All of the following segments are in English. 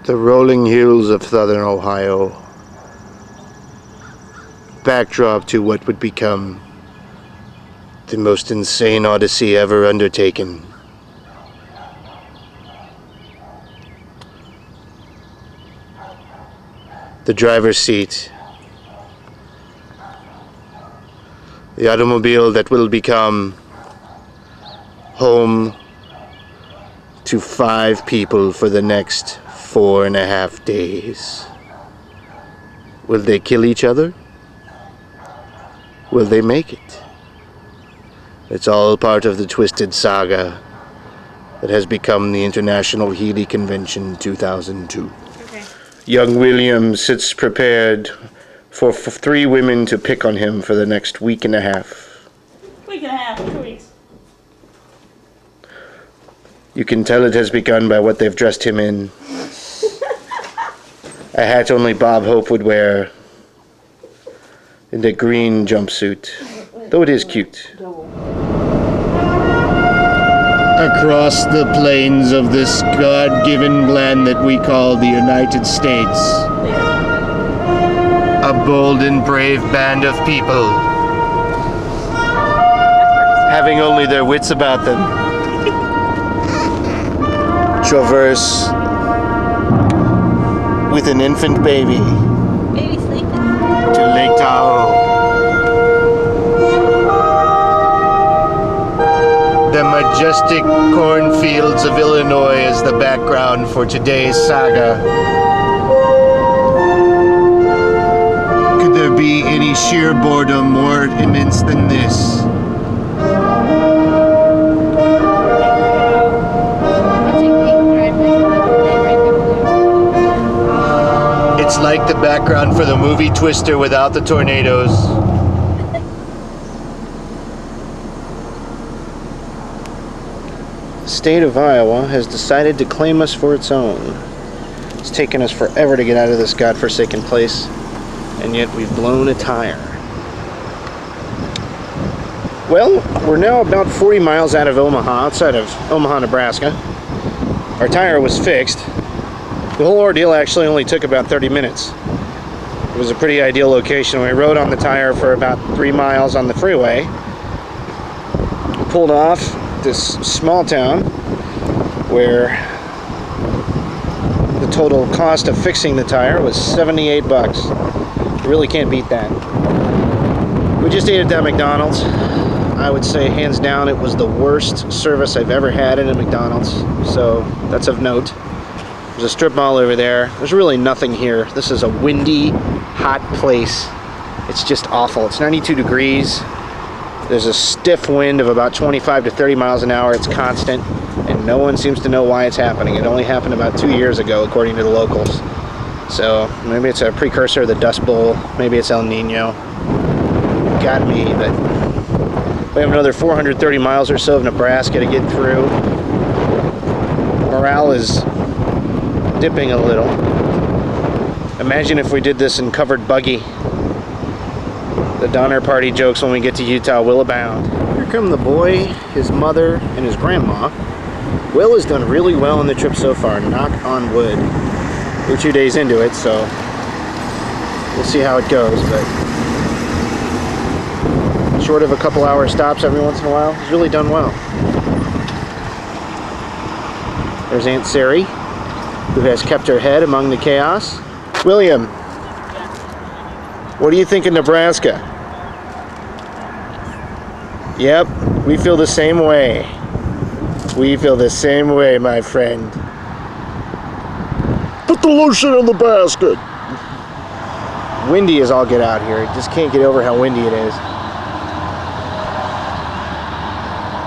The rolling hills of southern Ohio, backdrop to what would become the most insane odyssey ever undertaken. The driver's seat, the automobile that will become home to 5 people for the next 4.5 days. Will they kill each other? Will they make it? It's all part of the twisted saga that has become the International Healy Convention 2002. Okay. Young William sits prepared for 3 women to pick on him for the next week and a half. Week and a half, 2 weeks. You can tell it has begun by what they've dressed him in. A hat only Bob Hope would wear, and a green jumpsuit, though it is cute. Across the plains of this God-given land that we call the United States, a bold and brave band of people, having only their wits about them, traverse with an infant baby Baby sleeping. to Lake Tahoe. The majestic cornfields of Illinois is the background for today's saga. Could there be any sheer boredom more immense than this? It's like the background for the movie Twister without the tornadoes. The state of Iowa has decided to claim us for its own. It's taken us forever to get out of this godforsaken place, and yet we've blown a tire. Well, we're now about 40 miles out of Omaha, outside of Omaha, Nebraska. Our tire was fixed. The whole ordeal actually only took about 30 minutes. It was a pretty ideal location. We rode on the tire for about 3 miles on the freeway. We pulled off this small town where the total cost of fixing the tire was $78. You really can't beat that. We just ate at that McDonald's. I would say hands down it was the worst service I've ever had at a McDonald's, so that's of note. There's a strip mall over there. There's really nothing here. This is a windy, hot place. It's just awful. It's 92 degrees. There's a stiff wind of about 25 to 30 miles an hour. It's constant, and no one seems to know why it's happening. It only happened about 2 years ago, according to the locals. So maybe it's a precursor of the Dust Bowl. Maybe it's El Nino. Got me, but we have another 430 miles or so of Nebraska to get through. Morale is dipping a little. Imagine if we did this in covered buggy. The Donner Party jokes when we get to Utah will abound. Here come the boy, his mother, and his grandma. Will has done really well on the trip so far, knock on wood. We're 2 days into it, so we'll see how it goes, but short of a couple hour stops every once in a while, he's really done well. There's Aunt Sari, who has kept her head among the chaos. William, what do you think of Nebraska? Yep, we feel the same way. We feel the same way, my friend. Put the lotion in the basket. Windy as all get out here. Just can't get over how windy it is.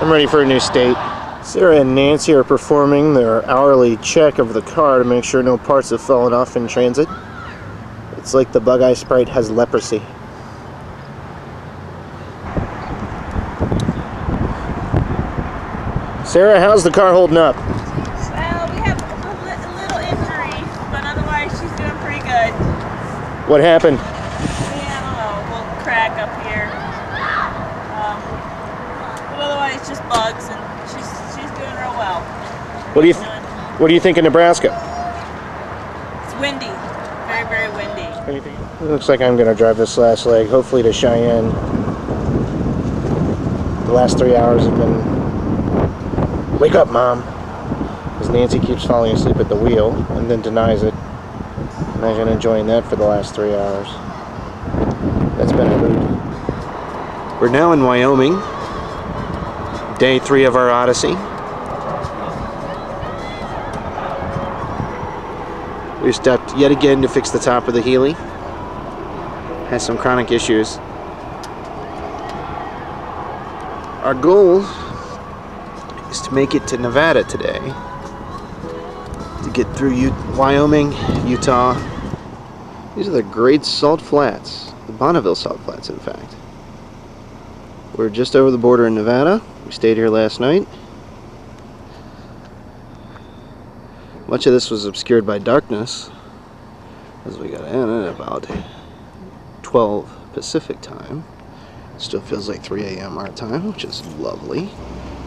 I'm ready for a new state. Sarah and Nancy are performing their hourly check of the car to make sure no parts have fallen off in transit. It's like the Bug Eye Sprite has leprosy. Sarah, how's the car holding up? Well, we have a little injury, but otherwise she's doing pretty good. What happened? Yeah, I don't know, a little crack up here. But otherwise just bugs, and she's doing real well. What do you think of Nebraska? windy. Very, very windy. It looks like I'm going to drive this last leg, hopefully to Cheyenne. The last 3 hours have been... Wake up, Mom! As Nancy keeps falling asleep at the wheel and then denies it. Imagine enjoying that for the last 3 hours. That's been a mood. We're now in Wyoming. Day 3 of our odyssey. We stopped yet again to fix the top of the Healy. Has some chronic issues. Our goal is to make it to Nevada today. To get through Wyoming, Utah. These are the Great Salt Flats. The Bonneville Salt Flats, in fact. We're just over the border in Nevada. We stayed here last night. Much of this was obscured by darkness as we got in at about 12 Pacific time. Still feels like 3 a.m. our time, which is lovely.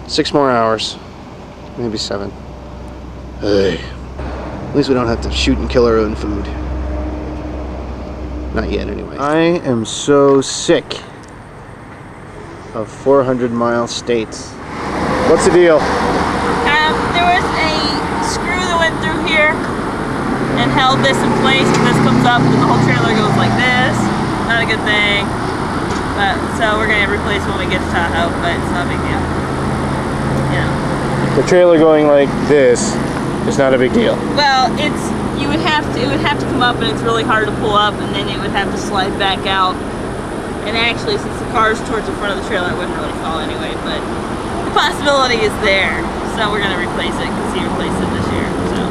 6 more hours, maybe 7. Hey. At least we don't have to shoot and kill our own food. Not yet, anyway. I am so sick of 400-mile states. What's the deal? There was a screw that went through here and held this in place, and this comes up and the whole trailer goes like this. Not a good thing. But so we're gonna replace it when we get to Tahoe, but it's not a big deal. Yeah. The trailer going like this is not a big deal. Well, it would have to come up, and it's really hard to pull up, and then it would have to slide back out. And actually, since the car's towards the front of the trailer, it wouldn't really fall anyway, but the possibility is there. So we're gonna replace it because he replaced it this year. So.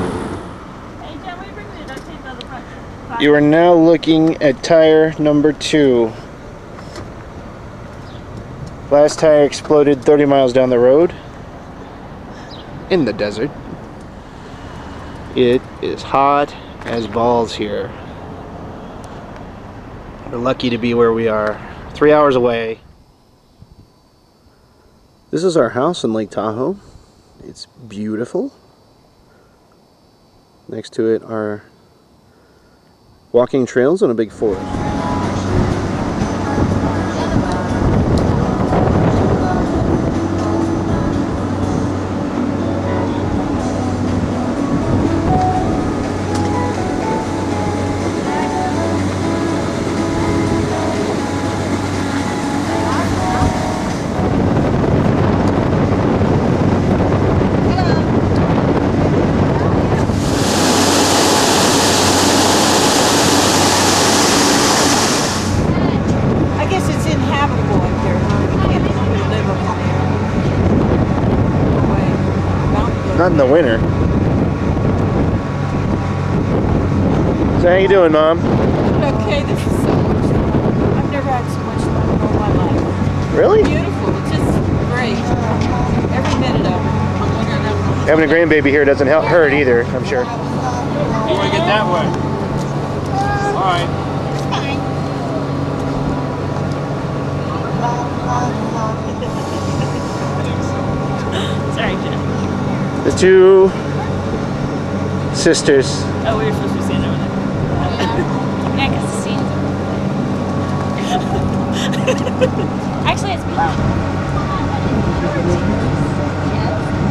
Hey, John, will you bring me the duct tape out of the front? You are now looking at tire number 2. Last tire exploded 30 miles down the road in the desert. It is hot as balls here. We're lucky to be where we are. 3 hours away. This is our house in Lake Tahoe. It's beautiful. Next to it are walking trails and a big forest. Not in the winter. So how you doing, Mom? Okay, this is so much fun. I've never had so much fun in all my life. Really? Beautiful. It's just great. Every minute of it. Having a grandbaby here doesn't hurt either, I'm sure. You want to get that way? All right. Sorry, Jen. The 2 sisters. Oh, we were supposed to be standing over there. Yeah, because the scene's actually, it's below.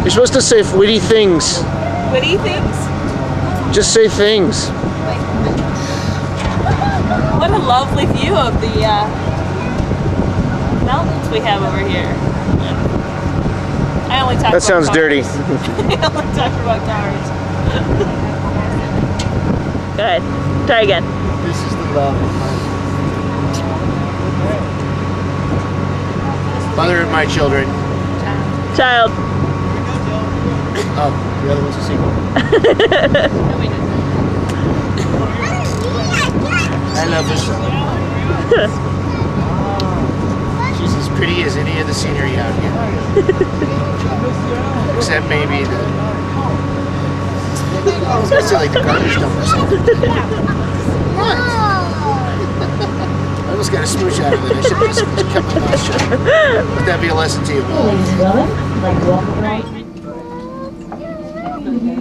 You're supposed to say witty things. Witty things? Just say things. What a lovely view of the mountains we have over here. I only talk That about sounds cars. dirty. I only talk about cars. Good. Try again. This is the love of my mother of my children. Child. Oh, the other one's a sequel. I love this one. She's as pretty as any of the scenery out here. Except maybe the... I was going to say like the garbage dump or something. What? I almost got a smooch out of it. I should have just kept my mouth shut. Let that be a lesson to you. Like walk around.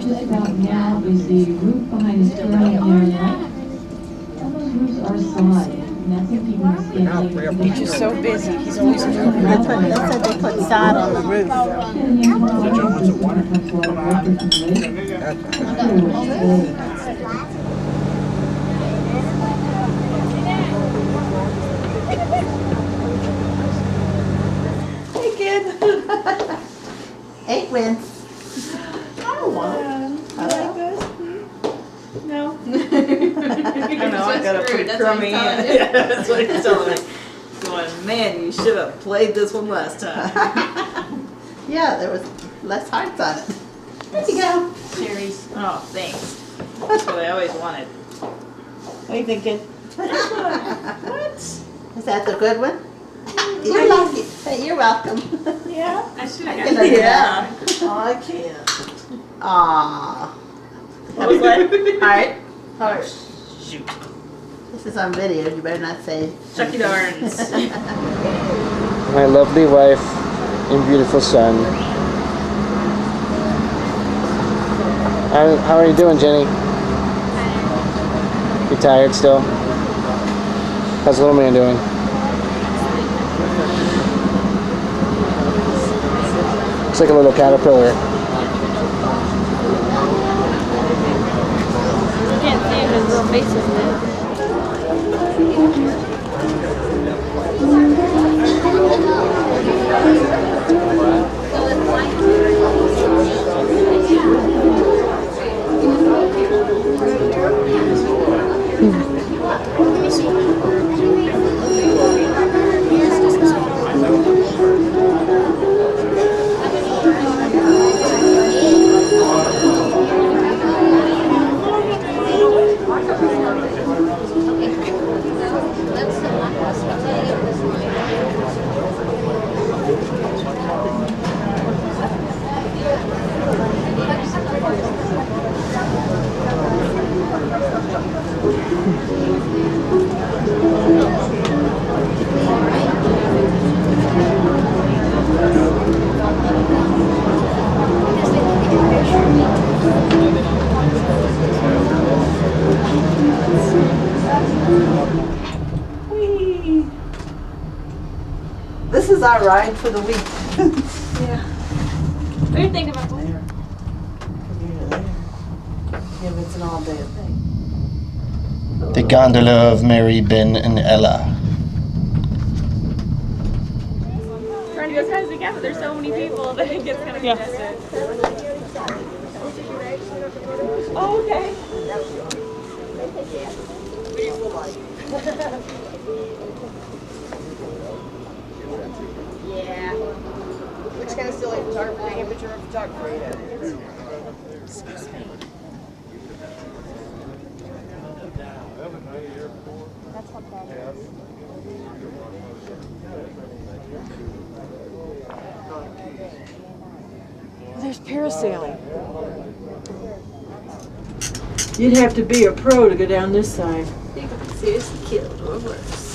just about now is the roof behind the trailer on the right. All those roofs are solid, and that's what keeping the skin. He's just so busy. He's always That's what they said, they put sod on the roof. Hey, kid. Hey, Gwen. No. I know, I got a pretty crummy hand. Yeah, that's what he's telling me. Going, man, you should have played this one last time. Yeah, there was less hearts on it. There you go. Cherries. Oh, thanks. That's what I always wanted. What are you thinking? What? Is that the good one? You're lucky. Hey, you're welcome. Yeah. I should have I got Yeah. I can't. Aww. What was that? Heart. Heart. Shoot. This is on video. You better not say. Chucky darns. My lovely wife and beautiful son. How are you doing, Jenny? You tired still? How's the little man doing? Looks like a little caterpillar. You can't see his little faces now. This is our ride for the week. What do you think about that? Yeah, but it's an all day thing. The gondola of Mary, Ben, and Ella. Trying to go as high as we can, but there's so many people that it gets kind of congested. Oh, okay. Yeah. Which kind of still like photography, amateur photography. That's what that is. There's parasailing. You'd have to be a pro to go down this side. Seriously killed or worse.